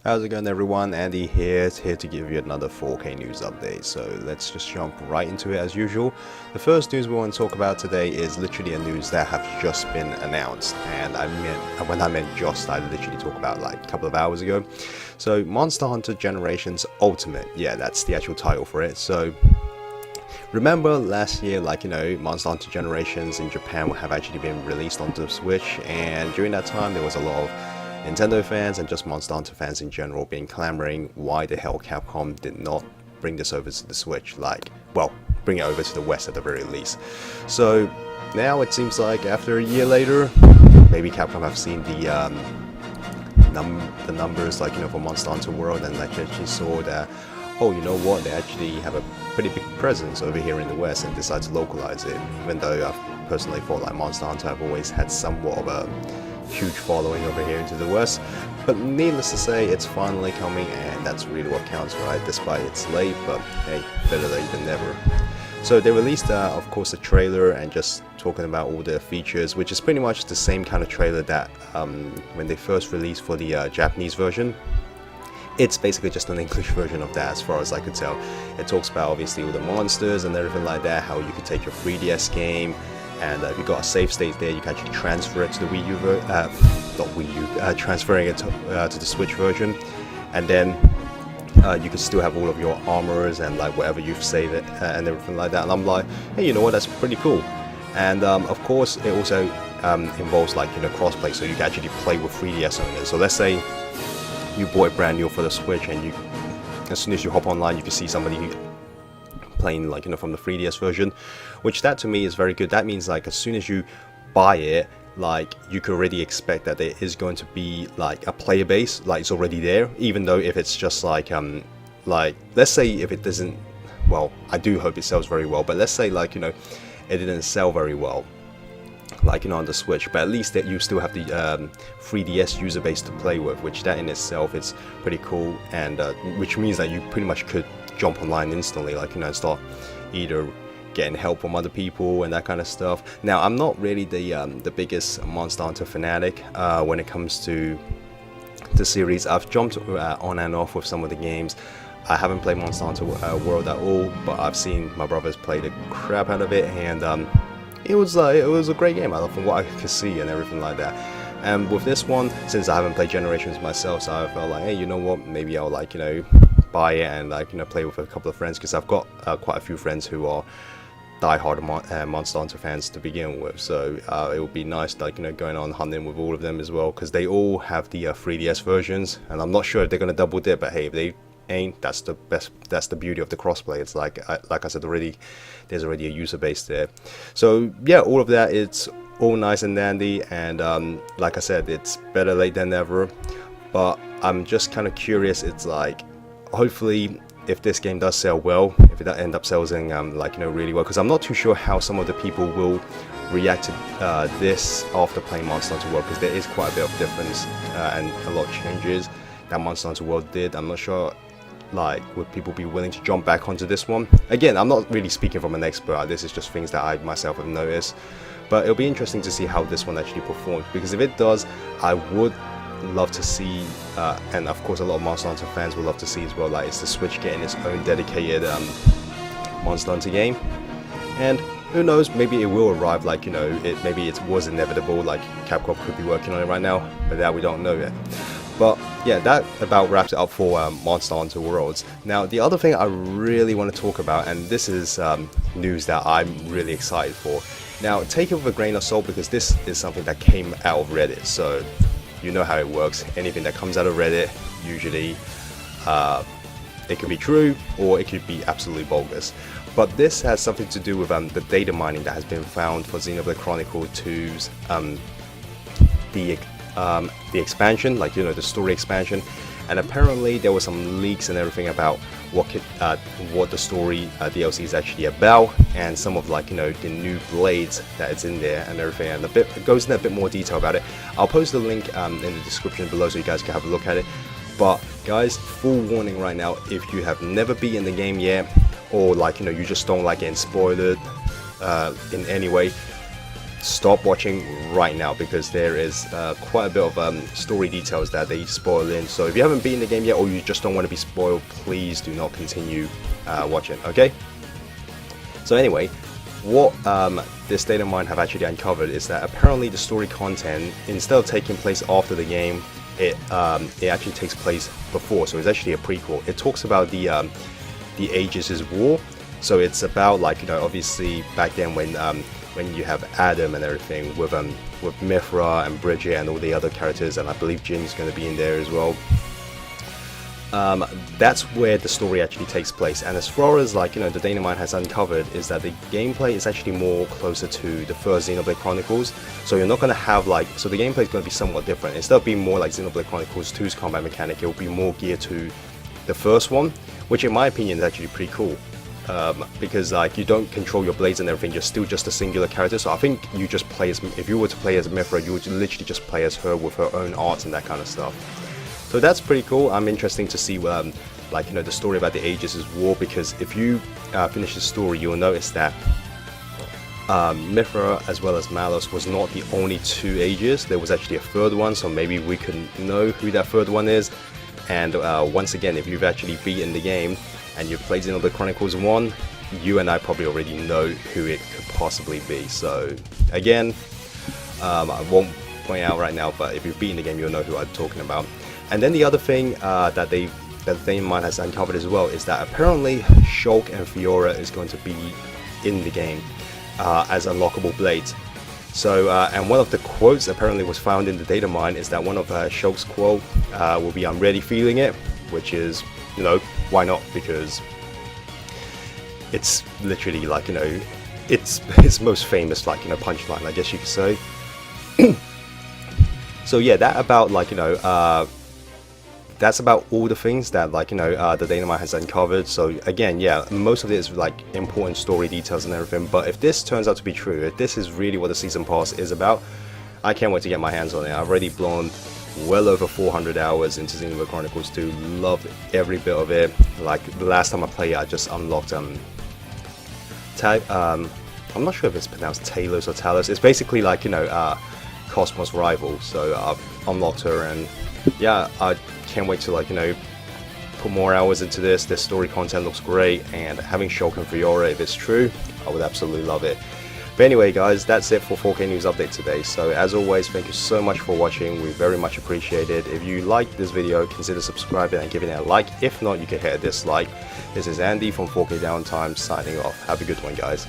How's it going, everyone? Andy here to give you another 4K news update. So let's just jump right into it as usual. The first news we want to talk about today is literally a news that have just been announced, and when I meant just, I literally talked about like a couple of hours ago. So Monster Hunter Generations Ultimate, yeah, that's the actual title for it. So remember last year, Monster Hunter Generations in Japan have actually been released onto the Switch, and during that time there was a lot of Nintendo fans and just Monster Hunter fans in general being clamoring why the hell Capcom did not bring this over to the Switch, bring it over to the West at the very least. So now it seems like after a year later, maybe Capcom have seen the numbers for Monster Hunter World, and actually saw that, oh, you know what, they actually have a pretty big presence over here in the West, and decide to localize it, even though I've personally thought like Monster Hunter have always had somewhat of a huge following over here into the West. But needless to say, it's finally coming, and that's really what counts, right? Despite it's late, but hey, better late than never. So they released of course a trailer and just talking about all the features, which is pretty much the same kind of trailer that when they first released for the Japanese version. It's basically just an English version of that, as far as I could tell. It talks about obviously all the monsters and everything like that, how you could take your 3DS game, and if you got a save state there, you can actually transfer it to the Wii U, transferring it to the Switch version, and then you can still have all of your armors and whatever you've saved it and everything like that. And I'm like, hey, you know what? That's pretty cool. And of course, it also involves crossplay, so you can actually play with 3DS owners. So let's say you bought it brand new for the Switch, and as soon as you hop online, you can see somebody playing from the 3DS version, which that to me is very good. That means as soon as you buy it, you could already expect that there is going to be a player base, it's already there, even though if it's just let's say if it doesn't, well, I do hope it sells very well, but let's say it didn't sell very well on the Switch, but at least that you still have the 3DS user base to play with, which that in itself is pretty cool, and which means that you pretty much could jump online instantly, and start either getting help from other people and that kind of stuff. Now, I'm not really the biggest Monster Hunter fanatic when it comes to the series. I've jumped on and off with some of the games. I haven't played Monster Hunter World at all, but I've seen my brothers play the crap out of it, and it was a great game from what I could see and everything like that. And with this one, since I haven't played Generations myself, so I felt hey, you know what, maybe I'll buy it and play with a couple of friends, because I've got quite a few friends who are die-hard Monster Hunter fans to begin with. So it would be nice going on hunting with all of them as well, because they all have the 3DS versions, and I'm not sure if they're going to double dip, but hey, if they ain't, that's the beauty of the crossplay. It's like I said already, there's already a user base there. So yeah, all of that, it's all nice and dandy, and like I said, it's better late than never. But I'm just kind of curious. It's hopefully if this game does sell well, if it end up selling really well, because I'm not too sure how some of the people will react to this after playing Monster Hunter World, because there is quite a bit of difference and a lot of changes that Monster Hunter World did. I'm not sure would people be willing to jump back onto this one. Again, I'm not really speaking from an expert. This is just things that I myself have noticed, but it'll be interesting to see how this one actually performs, because if it does, I would love to see, and of course a lot of Monster Hunter fans will love to see as well, it's the Switch getting its own dedicated Monster Hunter game. And who knows, maybe it will arrive, maybe it was inevitable, Capcom could be working on it right now, but that we don't know yet. But yeah, that about wraps it up for Monster Hunter Worlds. Now, the other thing I really want to talk about, and this is news that I'm really excited for. Now, take it with a grain of salt, because this is something that came out of Reddit, so you know how it works. Anything that comes out of Reddit, usually it could be true or it could be absolutely bogus. But this has something to do with the data mining that has been found for Xenoblade Chronicle 2's the expansion, the story expansion. And apparently there were some leaks and everything about what the story DLC is actually about, and some of the new blades that it's in there and everything, and it goes into a bit more detail about it. I'll post the link in the description below so you guys can have a look at it. But guys, full warning right now, if you have never beaten the game yet, or you just don't like getting spoiled in any way, stop watching right now, because there is quite a bit of story details that they spoil in. So if you haven't beaten the game yet, or you just don't want to be spoiled, please do not continue watching, okay? So anyway, what this data mine have actually uncovered is that apparently the story content, instead of taking place after the game, it actually takes place before. So it's actually a prequel. It talks about the Aegis' war. So it's about, like, you know, obviously back then when you have Adam and everything, with Mithra and Bridget and all the other characters, and I believe Jin's going to be in there as well. That's where the story actually takes place. And as far as, like, you know, the Dataminers has uncovered is that the gameplay is actually more closer to the first Xenoblade Chronicles. So you're not going to have, like, so the gameplay is going to be somewhat different. Instead of being more like Xenoblade Chronicles 2's combat mechanic, it will be more geared to the first one, which in my opinion is actually pretty cool. Because, like, you don't control your blades and everything, you're still just a singular character. So I think you just play as, if you were to play as Mithra, you would literally just play as her with her own arts and that kind of stuff. So that's pretty cool. I'm interested to see, like, you know, the story about the Aegis' war, because if you finish the story, you'll notice that Mithra as well as Malos was not the only two Aegis. There was actually a third one, so maybe we can know who that third one is. And once again, if you've actually beaten the game and you've played Xenoblade Chronicles 1, you and I probably already know who it could possibly be. So again, I won't point out right now, but if you've beaten the game, you'll know who I'm talking about. And then the other thing that the Dataminers has uncovered as well is that apparently Shulk and Fiora is going to be in the game as unlockable blades. So, and one of the quotes apparently was found in the data mine is that one of Shulk's quote will be, "I'm really feeling it," which is, you know, why not? Because it's literally, like, you know, it's his most famous, like, you know, punchline, I guess you could say. So yeah, that about, like, you know, that's about all the things that, like, you know, the Dataminers has uncovered. So again, yeah, most of it is like important story details and everything, but if this turns out to be true, if this is really what the season pass is about, I can't wait to get my hands on it. I've already blown well over 400 hours into Xenoblade Chronicles 2, loved every bit of it. Like, the last time I played it, I just unlocked I'm not sure if it's pronounced Talos or Talos. It's basically, like, you know, Cosmos' rival. So I've unlocked her, and yeah, I can't wait to, like, you know, put more hours into this. This story content looks great, and having Shulk and Fiora, if it's true, I would absolutely love it. But anyway, guys, that's it for 4K News Update today. So as always, thank you so much for watching. We very much appreciate it. If you liked this video, consider subscribing and giving it a like. If not, you can hit a dislike. This is Andy from 4K Downtime signing off. Have a good one, guys.